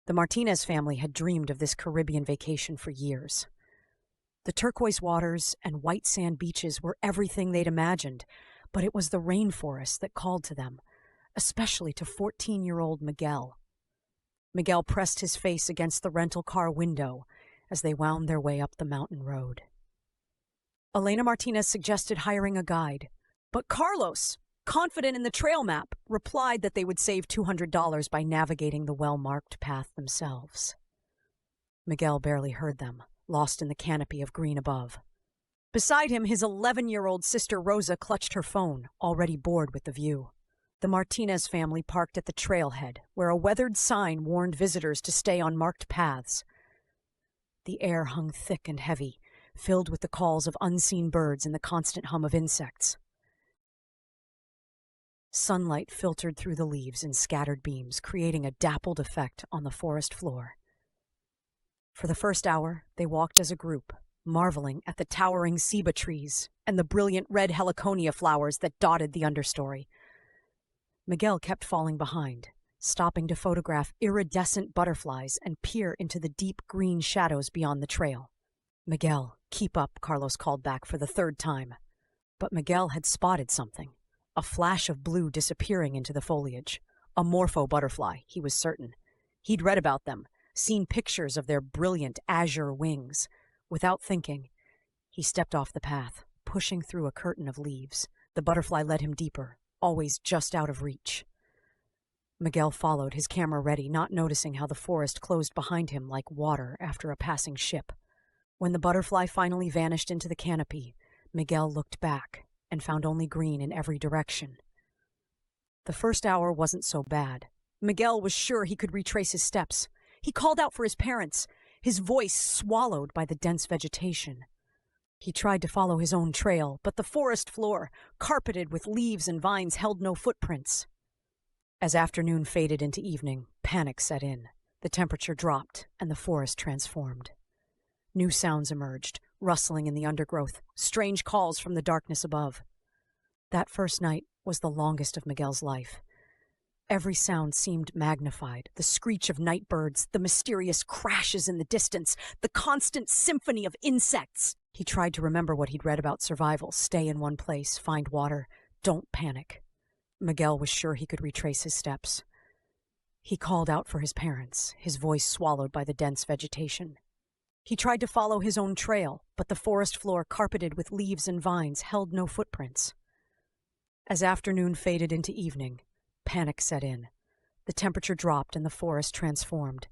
The Martinez family had dreamed of this Caribbean vacation for years. The turquoise waters and white sand beaches were everything they'd imagined, but it was the rainforest that called to them, especially to 14-year-old Miguel. Miguel pressed his face against the rental car window as they wound their way up the mountain road. Elena Martinez suggested hiring a guide, but Carlos, confident in the trail map, replied that they would save $200 by navigating the well-marked path themselves. Miguel barely heard them, lost in the canopy of green above. Beside him, his 11-year-old sister Rosa clutched her phone, already bored with the view. The Martinez family parked at the trailhead, where a weathered sign warned visitors to stay on marked paths. The air hung thick and heavy, filled with the calls of unseen birds and the constant hum of insects. Sunlight filtered through the leaves in scattered beams, creating a dappled effect on the forest floor. For the first hour, they walked as a group, marveling at the towering ceiba trees and the brilliant red heliconia flowers that dotted the understory. Miguel kept falling behind, stopping to photograph iridescent butterflies and peer into the deep green shadows beyond the trail. "Miguel, keep up," Carlos called back for the third time. But Miguel had spotted something, a flash of blue disappearing into the foliage. A morpho butterfly, he was certain. He'd read about them, seen pictures of their brilliant azure wings. Without thinking, he stepped off the path, pushing through a curtain of leaves. The butterfly led him deeper, always just out of reach. Miguel followed, his camera ready, not noticing how the forest closed behind him like water after a passing ship. When the butterfly finally vanished into the canopy, Miguel looked back and found only green in every direction. The first hour wasn't so bad. Miguel was sure he could retrace his steps. He called out for his parents, his voice swallowed by the dense vegetation. He tried to follow his own trail, but the forest floor, carpeted with leaves and vines, held no footprints. As afternoon faded into evening, panic set in. The temperature dropped, and the forest transformed. New sounds emerged, rustling in the undergrowth, strange calls from the darkness above. That first night was the longest of Miguel's life. Every sound seemed magnified, the screech of night birds, the mysterious crashes in the distance, the constant symphony of insects. He tried to remember what he'd read about survival: stay in one place, find water, don't panic. Miguel was sure he could retrace his steps. He called out for his parents, his voice swallowed by the dense vegetation. He tried to follow his own trail, but the forest floor, carpeted with leaves and vines, held no footprints. As afternoon faded into evening, panic set in. The temperature dropped and the forest transformed.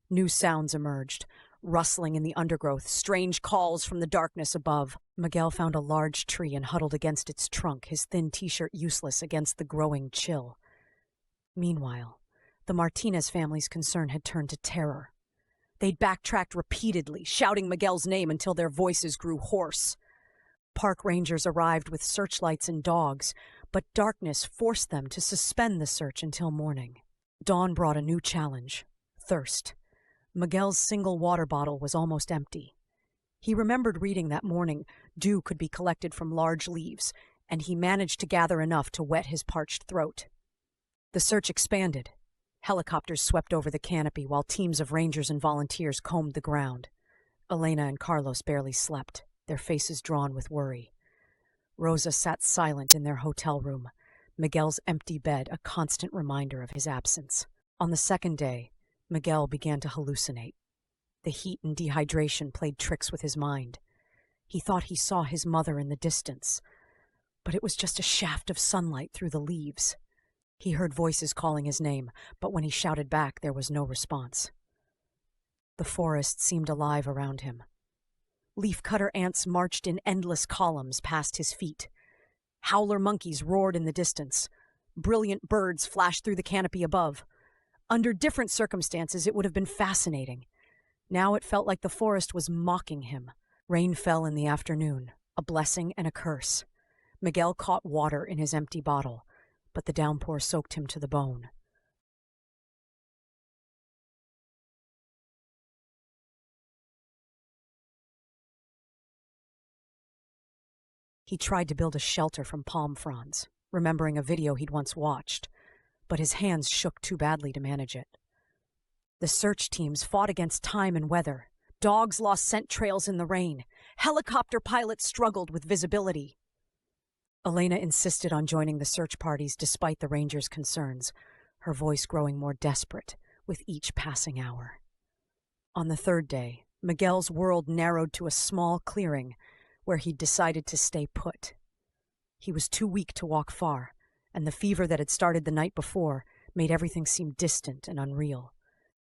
New sounds emerged, rustling in the undergrowth, strange calls from the darkness above. Miguel found a large tree and huddled against its trunk, his thin t-shirt useless against the growing chill. Meanwhile, the Martinez family's concern had turned to terror. They'd backtracked repeatedly, shouting Miguel's name until their voices grew hoarse. Park rangers arrived with searchlights and dogs, but darkness forced them to suspend the search until morning. Dawn brought a new challenge: thirst. Miguel's single water bottle was almost empty. He remembered reading that morning dew could be collected from large leaves, and he managed to gather enough to wet his parched throat. The search expanded. Helicopters swept over the canopy while teams of rangers and volunteers combed the ground. Elena and Carlos barely slept, their faces drawn with worry. Rosa sat silent in their hotel room, Miguel's empty bed a constant reminder of his absence. On the second day, Miguel began to hallucinate. The heat and dehydration played tricks with his mind. He thought he saw his mother in the distance, but it was just a shaft of sunlight through the leaves. He heard voices calling his name, but when he shouted back, there was no response. The forest seemed alive around him. Leafcutter ants marched in endless columns past his feet. Howler monkeys roared in the distance. Brilliant birds flashed through the canopy above. Under different circumstances, it would have been fascinating. Now it felt like the forest was mocking him. Rain fell in the afternoon, a blessing and a curse. Miguel caught water in his empty bottle, but the downpour soaked him to the bone. He tried to build a shelter from palm fronds, remembering a video he'd once watched, but his hands shook too badly to manage it. The search teams fought against time and weather. Dogs lost scent trails in the rain. Helicopter pilots struggled with visibility. Elena insisted on joining the search parties despite the rangers' concerns, her voice growing more desperate with each passing hour. On the third day, Miguel's world narrowed to a small clearing where he'd decided to stay put. He was too weak to walk far, and the fever that had started the night before made everything seem distant and unreal.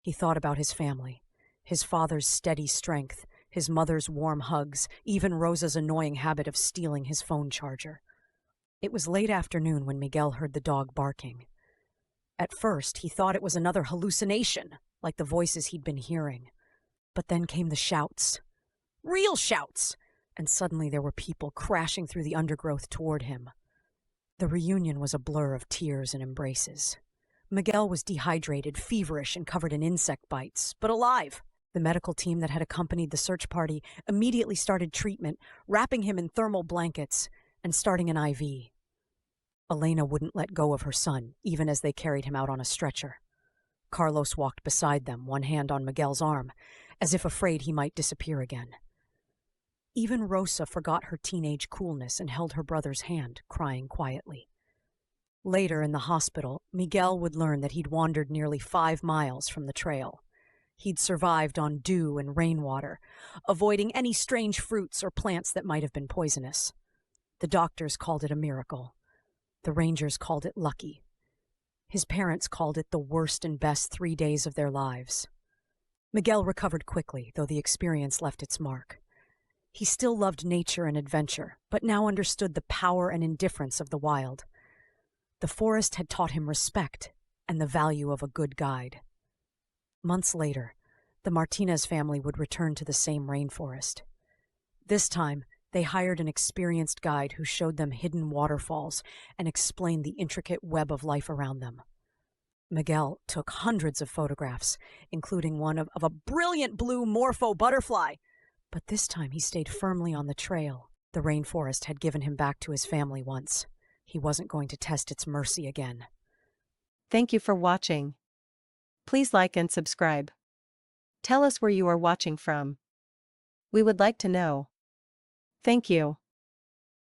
He thought about his family, his father's steady strength, his mother's warm hugs, even Rosa's annoying habit of stealing his phone charger. It was late afternoon when Miguel heard the dog barking. At first, he thought it was another hallucination, like the voices he'd been hearing. But then came the shouts. Real shouts! And suddenly there were people crashing through the undergrowth toward him. The reunion was a blur of tears and embraces. Miguel was dehydrated, feverish, and covered in insect bites, but alive. The medical team that had accompanied the search party immediately started treatment, wrapping him in thermal blankets and starting an IV. Elena wouldn't let go of her son, even as they carried him out on a stretcher. Carlos walked beside them, one hand on Miguel's arm, as if afraid he might disappear again. Even Rosa forgot her teenage coolness and held her brother's hand, crying quietly. Later in the hospital, Miguel would learn that he'd wandered nearly 5 miles from the trail. He'd survived on dew and rainwater, avoiding any strange fruits or plants that might have been poisonous. The doctors called it a miracle. The rangers called it lucky. His parents called it the worst and best 3 days of their lives. Miguel recovered quickly, though the experience left its mark. He still loved nature and adventure, but now understood the power and indifference of the wild. The forest had taught him respect and the value of a good guide. Months later, the Martinez family would return to the same rainforest. This time, they hired an experienced guide who showed them hidden waterfalls and explained the intricate web of life around them. Miguel took hundreds of photographs, including one of a brilliant blue morpho butterfly. But this time he stayed firmly on the trail. The rainforest had given him back to his family once. He wasn't going to test its mercy again. Thank you for watching. Please like and subscribe. Tell us where you are watching from. We would like to know. Thank you.